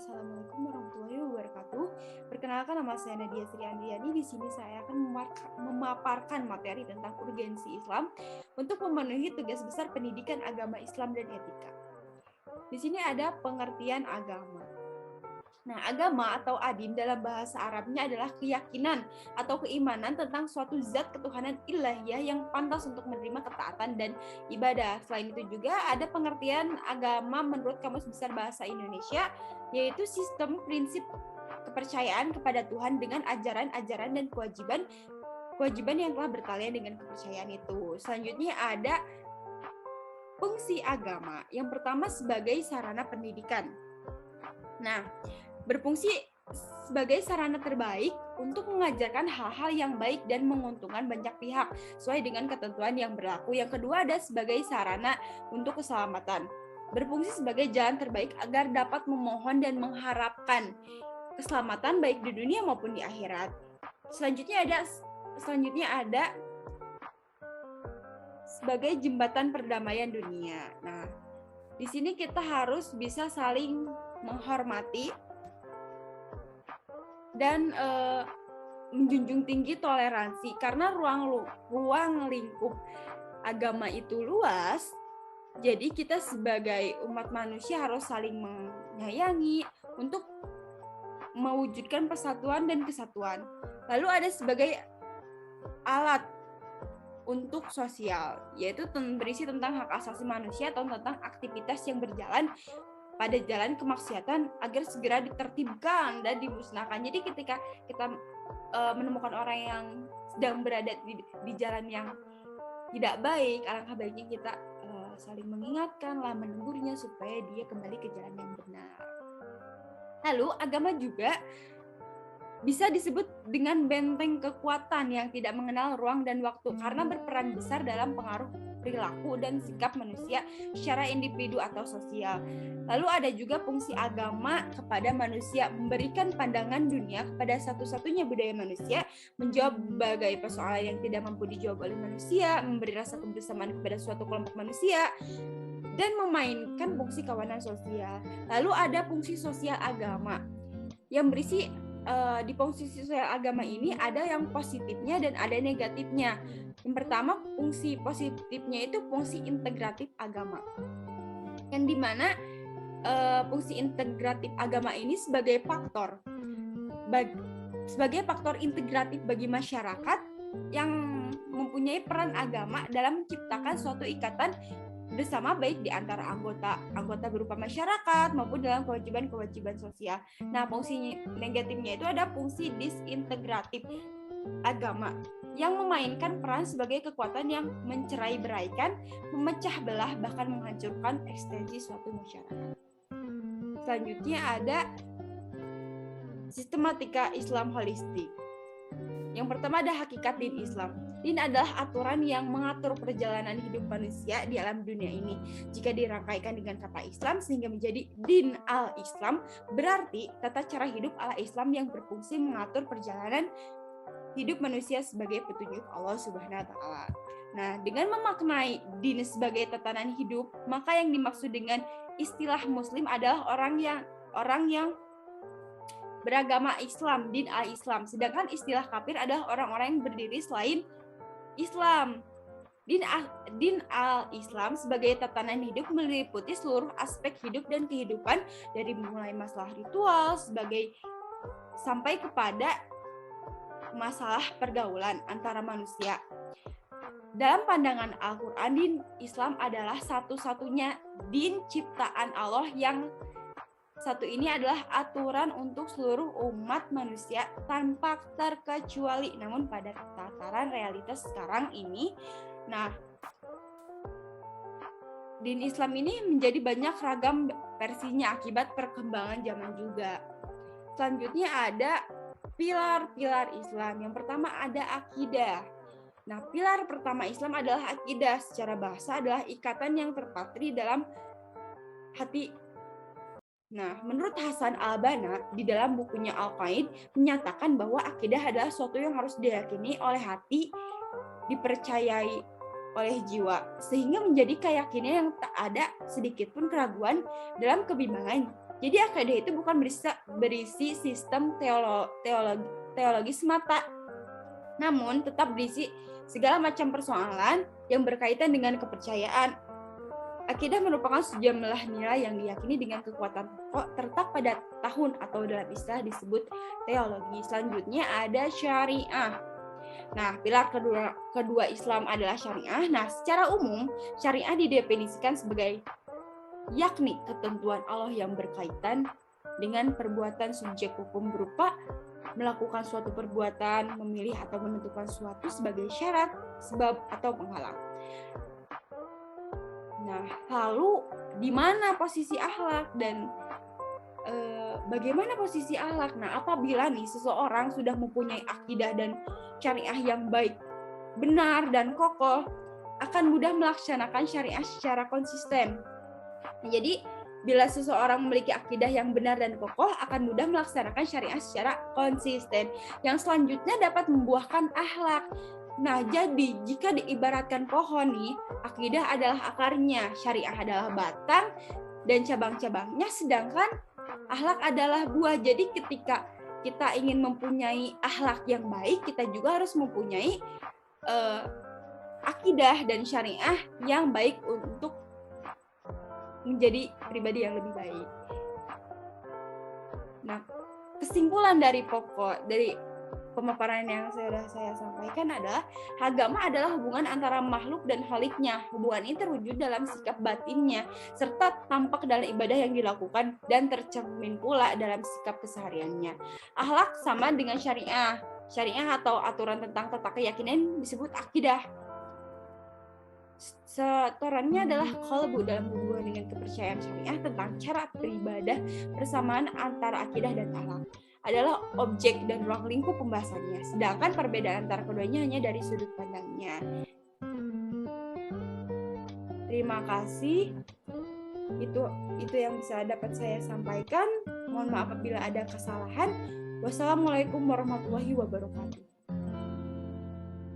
Assalamualaikum warahmatullahi wabarakatuh. Perkenalkan, nama saya Nadia Sri Andriani. Di sini saya akan memaparkan materi tentang urgensi Islam untuk memenuhi tugas besar pendidikan agama Islam dan etika. Di sini ada pengertian agama. Nah, agama atau adin dalam bahasa Arabnya adalah keyakinan atau keimanan tentang suatu zat ketuhanan ilahiyah yang pantas untuk menerima ketaatan dan ibadah. Selain itu juga ada pengertian agama menurut Kamus Besar Bahasa Indonesia, yaitu sistem prinsip kepercayaan kepada Tuhan dengan ajaran-ajaran dan kewajiban yang telah bertalian dengan kepercayaan itu. Selanjutnya ada fungsi agama. Yang pertama sebagai sarana pendidikan. Nah, berfungsi sebagai sarana terbaik untuk mengajarkan hal-hal yang baik dan menguntungkan banyak pihak sesuai dengan ketentuan yang berlaku. Yang kedua ada sebagai sarana untuk keselamatan. Berfungsi sebagai jalan terbaik agar dapat memohon dan mengharapkan keselamatan baik di dunia maupun di akhirat. Selanjutnya ada sebagai jembatan perdamaian dunia. Nah, di sini kita harus bisa saling menghormati dan menjunjung tinggi toleransi, karena ruang lingkup agama itu luas. Jadi kita sebagai umat manusia harus saling menyayangi untuk mewujudkan persatuan dan kesatuan. Lalu ada sebagai alat untuk sosial, yaitu berisi tentang hak asasi manusia atau tentang aktivitas yang berjalan pada jalan kemaksiatan agar segera ditertibkan dan dimusnahkan. Jadi ketika kita menemukan orang yang sedang berada di jalan yang tidak baik, alangkah baiknya kita saling mengingatkanlah, menegurnya supaya dia kembali ke jalan yang benar. Lalu agama juga bisa disebut dengan benteng kekuatan yang tidak mengenal ruang dan waktu, karena berperan besar dalam pengaruh perilaku dan sikap manusia secara individu atau sosial. Lalu ada juga fungsi agama kepada manusia, memberikan pandangan dunia kepada satu-satunya budaya manusia, menjawab berbagai persoalan yang tidak mampu dijawab oleh manusia, memberi rasa kebersamaan kepada suatu kelompok manusia, dan memainkan fungsi kawanan sosial. Lalu ada fungsi sosial agama yang berisi di fungsi sosial agama ini ada yang positifnya dan ada negatifnya. Yang pertama, fungsi positifnya itu fungsi integratif agama, yang dimana fungsi integratif agama ini sebagai faktor integratif bagi masyarakat yang mempunyai peran agama dalam menciptakan suatu ikatan bersama baik di antara anggota berupa masyarakat maupun dalam kewajiban sosial. Nah, fungsi negatifnya itu ada fungsi disintegratif agama yang memainkan peran sebagai kekuatan yang mencerai-beraikan, memecah belah, bahkan menghancurkan ekstensi suatu masyarakat. Selanjutnya ada sistematika Islam holistik. Yang pertama ada hakikat din Islam. Din adalah aturan yang mengatur perjalanan hidup manusia di alam dunia ini. Jika dirangkaikan dengan kata Islam sehingga menjadi din al-Islam, berarti tata cara hidup ala Islam yang berfungsi mengatur perjalanan hidup manusia sebagai petunjuk Allah Subhanahu wa taala. Nah, dengan memaknai din sebagai tatanan hidup, maka yang dimaksud dengan istilah muslim adalah orang yang beragama Islam, din al-Islam. Sedangkan istilah kafir adalah orang-orang yang berdiri selain Islam. Din al-Islam sebagai tatanan hidup meliputi seluruh aspek hidup dan kehidupan, dari mulai masalah ritual sampai kepada masalah pergaulan antara manusia. Dalam pandangan Al-Quran, din Islam adalah satu-satunya din ciptaan Allah yang satu ini adalah aturan untuk seluruh umat manusia tanpa terkecuali. Namun pada tataran realitas sekarang ini, din Islam ini menjadi banyak ragam versinya akibat perkembangan zaman juga. Selanjutnya ada pilar-pilar Islam. Yang pertama ada akidah. Nah, pilar pertama Islam adalah akidah. Secara bahasa adalah ikatan yang terpatri dalam hati. Nah, menurut Hasan al-Banna di dalam bukunya Al-Qaid menyatakan bahwa akidah adalah sesuatu yang harus diyakini oleh hati, dipercayai oleh jiwa, sehingga menjadi keyakinan yang tak ada sedikit pun keraguan dalam kebimbangan Jadi akidah itu bukan berisi sistem teologi semata, namun tetap berisi segala macam persoalan yang berkaitan dengan kepercayaan. Akidah merupakan sejumlah nilai yang diyakini dengan kekuatan pokok terletak pada tahun atau dalam istilah disebut teologi. Selanjutnya ada syariah. Nah, pilar kedua Islam adalah syariah. Nah, secara umum syariah didefinisikan sebagai yakni ketentuan Allah yang berkaitan dengan perbuatan subjek hukum berupa melakukan suatu perbuatan, memilih atau menentukan suatu sebagai syarat, sebab atau penghalang. Nah, lalu di mana posisi akhlak dan bagaimana posisi akhlak? Nah, apabila nih seseorang sudah mempunyai akidah dan syariah yang baik, benar dan kokoh, akan mudah melaksanakan syariah secara konsisten. Nah, jadi bila seseorang memiliki akidah yang benar dan kokoh, akan mudah melaksanakan syariah secara konsisten. Yang selanjutnya dapat membuahkan akhlak. Nah, jadi jika diibaratkan pohon nih, akidah adalah akarnya, syariah adalah batang dan cabang-cabangnya, sedangkan akhlak adalah buah. Jadi ketika kita ingin mempunyai akhlak yang baik, kita juga harus mempunyai akidah dan syariah yang baik untuk menjadi pribadi yang lebih baik. Nah, kesimpulan dari pemaparan yang sudah saya sampaikan adalah agama adalah hubungan antara makhluk dan Khaliknya. Hubungan ini terwujud dalam sikap batinnya serta tampak dalam ibadah yang dilakukan dan tercermin pula dalam sikap kesehariannya. Akhlak sama dengan syariah. Syariah atau aturan tentang tata keyakinan disebut akidah. Setorannya adalah qalbu dalam hubungan dengan kepercayaan syariah tentang cara beribadah. Persamaan antara akidah dan akhlak adalah objek dan ruang lingkup pembahasannya, sedangkan perbedaan antara keduanya hanya dari sudut pandangnya. Terima kasih. Itu yang bisa dapat saya sampaikan. Mohon maaf apabila ada kesalahan. Wassalamualaikum warahmatullahi wabarakatuh.